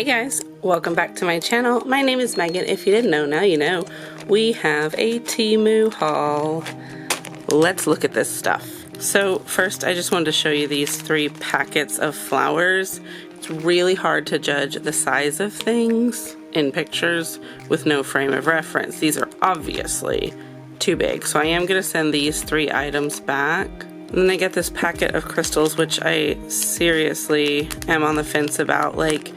Hey guys, welcome back to my channel. My name is Megan. If you didn't know, now you know. We have a Temu haul. Let's look at this stuff. So first I just wanted to show you these 3 packets of flowers. It's really hard to judge the size of things in pictures with no frame of reference. These are obviously too big, so I am going to send these 3 items back. And then I get this packet of crystals, which I seriously am on the fence about. Like,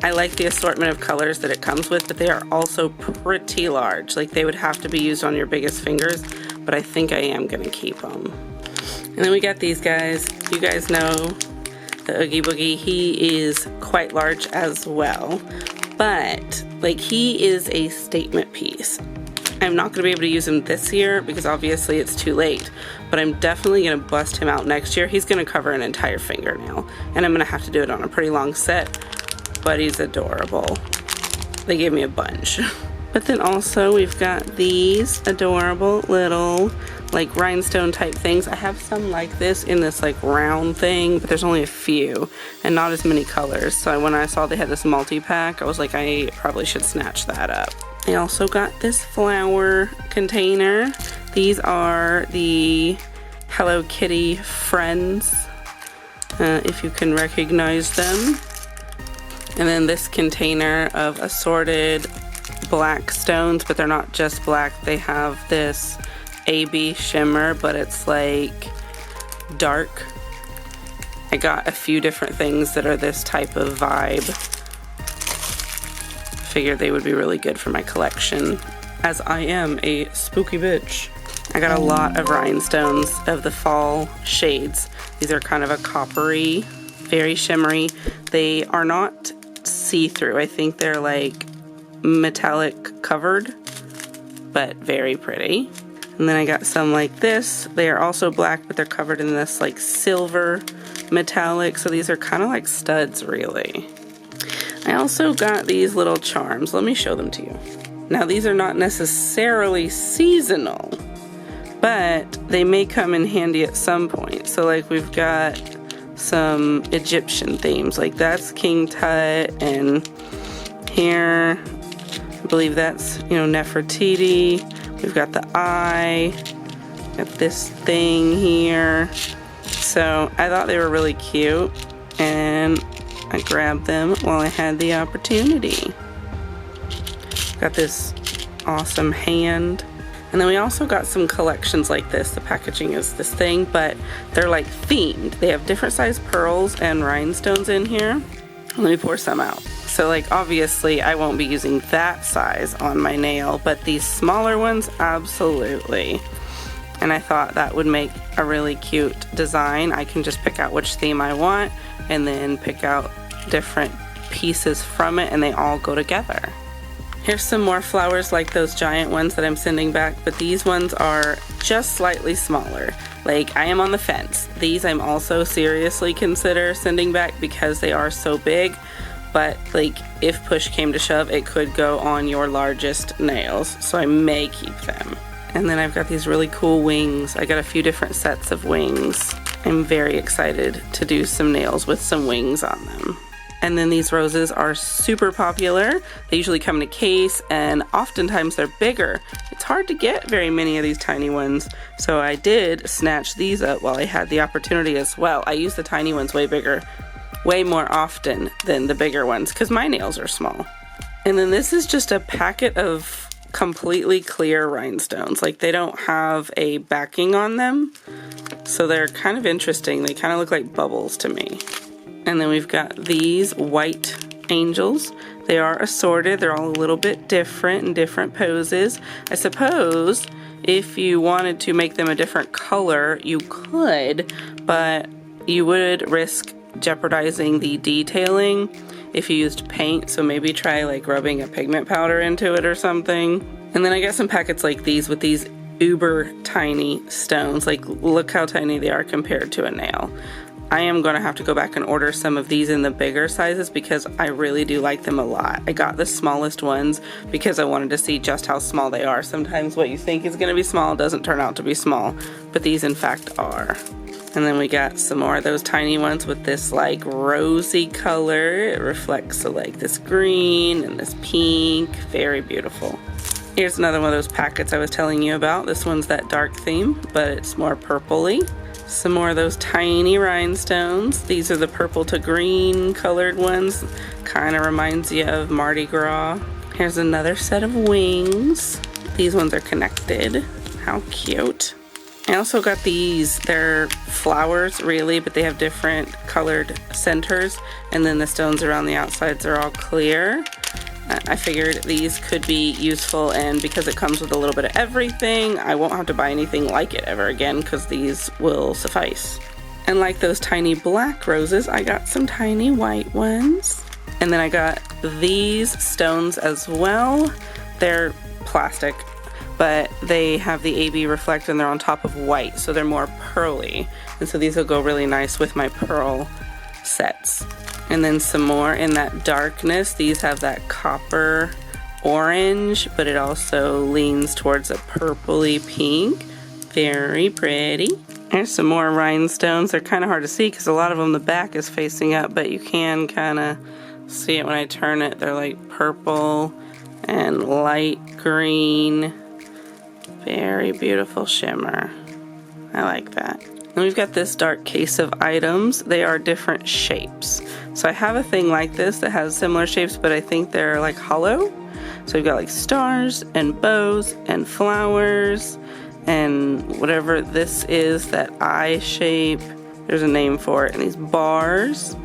I like the assortment of colors that it comes with, but they are also pretty large. Like, they would have to be used on your biggest fingers, but I think I am going to keep them. And then we got these guys. You guys know the Oogie Boogie. He is quite large as well, but like, he is a statement piece. I'm not going to be able to use him this year because obviously it's too late, but I'm definitely going to bust him out next year. He's going to cover an entire fingernail, and I'm going to have to do it on a pretty long set, but he's adorable. They gave me a bunch. But then also we've got these adorable little like rhinestone type things. I have some like this in this like round thing, but there's only a few and not as many colors. So when I saw they had this multi-pack, I was like, I probably should snatch that up. I also got this flower container. These are the Hello Kitty friends, if you can recognize them. And then this container of assorted black stones, but they're not just black. They have this AB shimmer, but it's like dark. I got a few different things that are this type of vibe. Figured they would be really good for my collection, as I am a spooky bitch. I got a lot of rhinestones of the fall shades. These are kind of a coppery, very shimmery. They are not see-through. I think they're like metallic covered, but very pretty. And then I got some like this. They are also black, but they're covered in this like silver metallic. So these are kind of like studs, really. I also got these little charms. Let me show them to you. Now, these are not necessarily seasonal, but they may come in handy at some point. So like, we've got some Egyptian themes, like that's King Tut, and here I believe that's, you know, Nefertiti. We've got the eye, got this thing here. So I thought they were really cute, and I grabbed them while I had the opportunity. Got this awesome hand. And then we also got some collections like this. The packaging is this thing, but they're like themed. They have different size pearls and rhinestones in here. Let me pour some out. So like, obviously I won't be using that size on my nail, but these smaller ones, absolutely. And I thought that would make a really cute design. I can just pick out which theme I want and then pick out different pieces from it, and they all go together. Here's some more flowers like those giant ones that I'm sending back, but these ones are just slightly smaller. Like, I am on the fence. These I'm also seriously consider sending back because they are so big, but like, if push came to shove, it could go on your largest nails, so I may keep them. And then I've got these really cool wings. I got a few different sets of wings. I'm very excited to do some nails with some wings on them. And then these roses are super popular. They usually come in a case, and oftentimes they're bigger. It's hard to get very many of these tiny ones, so I did snatch these up while I had the opportunity as well. I use the tiny ones way more often than the bigger ones because my nails are small. And then this is just a packet of completely clear rhinestones. Like, they don't have a backing on them, so they're kind of interesting. They kind of look like bubbles to me. And then we've got these white angels. They are assorted. They're all a little bit different in different poses. I suppose if you wanted to make them a different color, you could, but you would risk jeopardizing the detailing if you used paint, so maybe try like rubbing a pigment powder into it or something. And then I got some packets like these with these uber tiny stones. Like, look how tiny they are compared to a nail. I am going to have to go back and order some of these in the bigger sizes because I really do like them a lot. I got the smallest ones because I wanted to see just how small they are. Sometimes what you think is going to be small doesn't turn out to be small, but these in fact are. And then we got some more of those tiny ones with this like rosy color. It reflects like this green and this pink. Very beautiful. Here's another one of those packets I was telling you about. This one's that dark theme, but it's more purpley. Some more of those tiny rhinestones. These are the purple to green colored ones. Kind of reminds you of Mardi Gras. Here's another set of wings. These ones are connected. How cute. I also got these. They're flowers really, but they have different colored centers, and then the stones around the outsides are all clear. I figured these could be useful, and because it comes with a little bit of everything, I won't have to buy anything like it ever again because these will suffice. And like those tiny black roses, I got some tiny white ones. And then I got these stones as well. They're plastic, but they have the AB reflect and they're on top of white, so they're more pearly. And so these will go really nice with my pearl sets. And then some more in that darkness. These have that copper orange, but it also leans towards a purpley pink. Very pretty. Here's some more rhinestones. They're kind of hard to see because a lot of them the back is facing up, but you can kind of see it when I turn it. They're like purple and light green. Very beautiful shimmer. I like that. And we've got this dark case of items. They are different shapes. So I have a thing like this that has similar shapes, but I think they're like hollow. So we've got like stars and bows and flowers and whatever this is, that eye shape. There's a name for it. And these bars,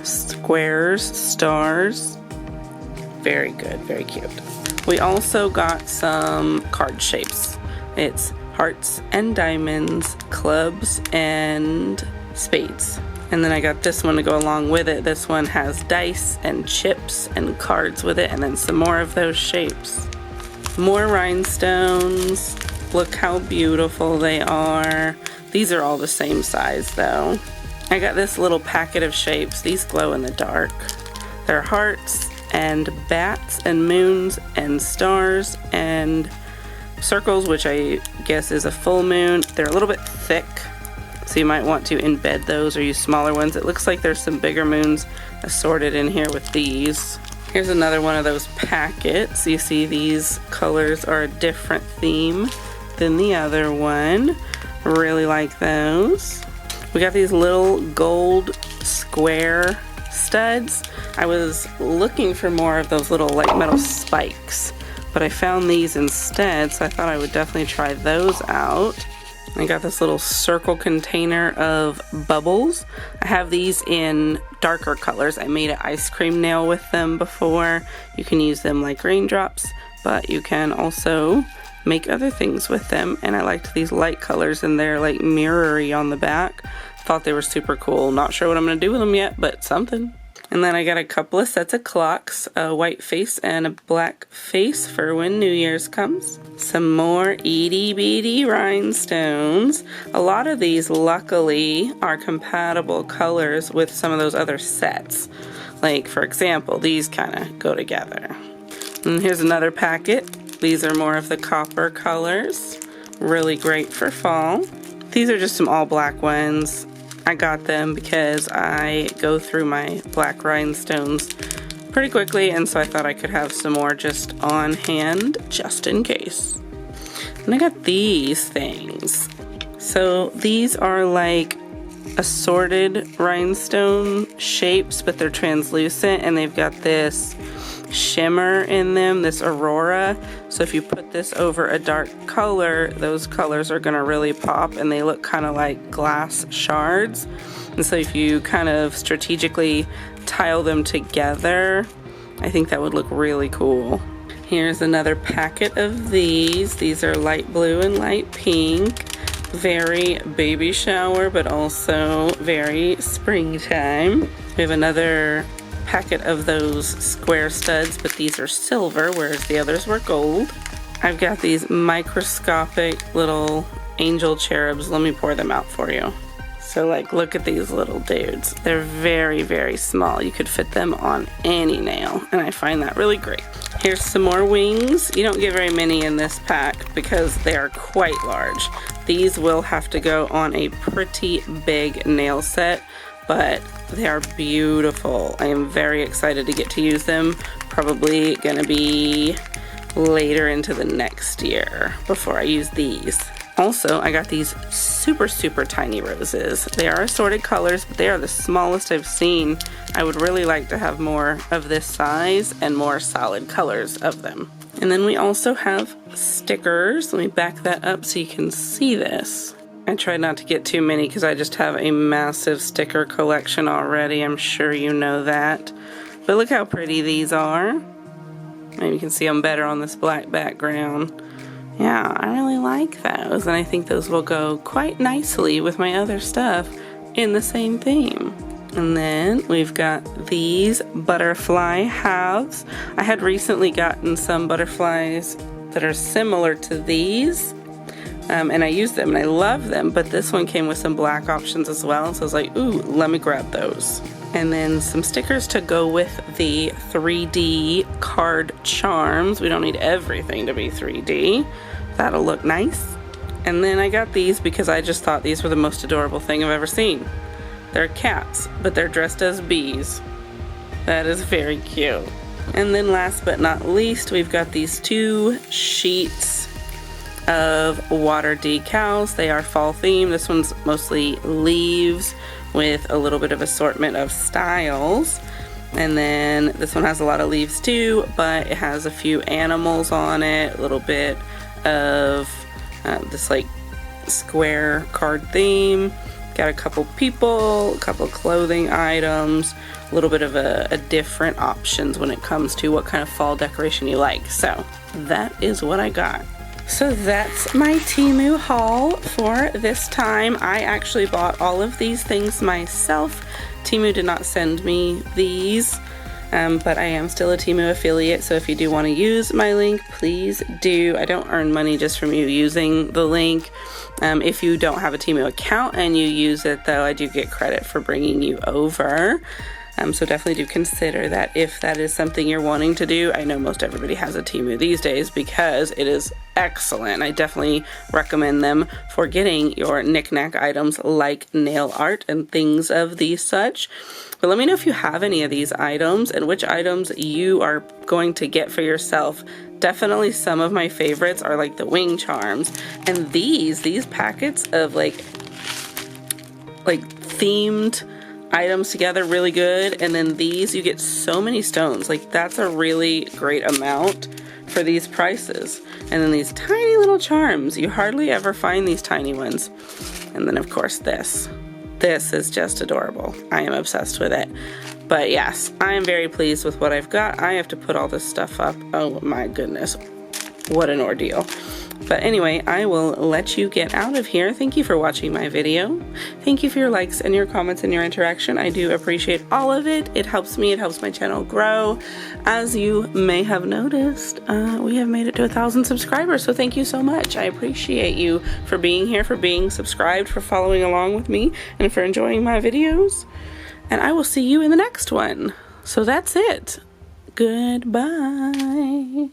squares, stars. Very good, very cute. We also got some card shapes. It's hearts and diamonds, clubs and spades. And then I got this one to go along with it. This one has dice and chips and cards with it, and then some more of those shapes. More rhinestones. Look how beautiful they are. These are all the same size though. I got this little packet of shapes. These glow in the dark. They're hearts and bats and moons and stars and circles, which I guess is a full moon. They're a little bit thick, so you might want to embed those or use smaller ones. It looks like there's some bigger moons assorted in here with these. Here's another one of those packets. You see these colors are a different theme than the other one. Really like those. We got these little gold square studs. I was looking for more of those little light metal spikes, but I found these instead, so I thought I would definitely try those out. I got this little circle container of bubbles. I have these in darker colors. I made an ice cream nail with them before. You can use them like raindrops, but you can also make other things with them. And I liked these light colors, and they're like mirrory on the back. Thought they were super cool. Not sure what I'm gonna do with them yet, but something. And then I got a couple of sets of clocks, a white face and a black face for when New Year's comes. Some more itty bitty rhinestones. A lot of these, luckily, are compatible colors with some of those other sets. Like, for example, these kind of go together. And here's another packet. These are more of the copper colors. Really great for fall. These are just some all black ones. I got them because I go through my black rhinestones pretty quickly, and so I thought I could have some more just on hand, just in case. And I got these things. So these are like assorted rhinestone shapes, but they're translucent, and they've got this shimmer in them, this aurora. So if you put this over a dark color, those colors are gonna really pop, and they look kind of like glass shards. And so if you kind of strategically tile them together, I think that would look really cool. Here's another packet of these. These are light blue and light pink. Very baby shower, but also very springtime. We have another packet of those square studs, but these are silver, whereas the others were gold. I've got these microscopic little angel cherubs. Let me pour them out for you. So like, look at these little dudes. They're very, very small. You could fit them on any nail, and I find that really great. Here's some more wings. You don't get very many in this pack because they are quite large. These will have to go on a pretty big nail set, but they are beautiful. I am very excited to get to use them. Probably gonna be later into the next year before I use these. Also, I got these super, super tiny roses. They are assorted colors, but they are the smallest I've seen. I would really like to have more of this size and more solid colors of them. And then we also have stickers. Let me back that up so you can see this. I tried not to get too many because I just have a massive sticker collection already. I'm sure you know that. But look how pretty these are. Maybe you can see them better on this black background. Yeah, I really like those, and I think those will go quite nicely with my other stuff in the same theme. And then we've got these butterfly halves. I had recently gotten some butterflies that are similar to these, and I used them and I love them, but this one came with some black options as well, so I was like, ooh, let me grab those. And then some stickers to go with the 3D card charms. We don't need everything to be 3D. That'll look nice. And then I got these because I just thought these were the most adorable thing I've ever seen. They're cats, but they're dressed as bees. That is very cute. And then last but not least, we've got these 2 sheets of water decals. They are fall themed. This one's mostly leaves with a little bit of assortment of styles. And then this one has a lot of leaves too, but it has a few animals on it, a little bit of this like square card theme. Got a couple people, a couple clothing items, a little bit of a different options when it comes to what kind of fall decoration you like. So that is what I got. So that's my Temu haul for this time. I actually bought all of these things myself. Temu did not send me these, but I am still a Temu affiliate, so if you do want to use my link, please do. I don't earn money just from you using the link. If you don't have a Temu account and you use it, though, I do get credit for bringing you over. So definitely do consider that if that is something you're wanting to do. I know most everybody has a Temu these days because it is excellent. I definitely recommend them for getting your knickknack items like nail art and things of the such. But let me know if you have any of these items and which items you are going to get for yourself. Definitely some of my favorites are like the wing charms, and these packets of like themed items together, really good. And then these, you get so many stones. Like, that's a really great amount for these prices. And then these tiny little charms, you hardly ever find these tiny ones. And then of course this is just adorable. I am obsessed with it. But yes, I am very pleased with what I've got. I have to put all this stuff up. Oh my goodness, what an ordeal. But anyway, I will let you get out of here. Thank you for watching my video. Thank you for your likes and your comments and your interaction. I do appreciate all of it. It helps me. It helps my channel grow. As you may have noticed, we have made it to 1,000 subscribers. So thank you so much. I appreciate you for being here, for being subscribed, for following along with me, and for enjoying my videos. And I will see you in the next one. So that's it. Goodbye.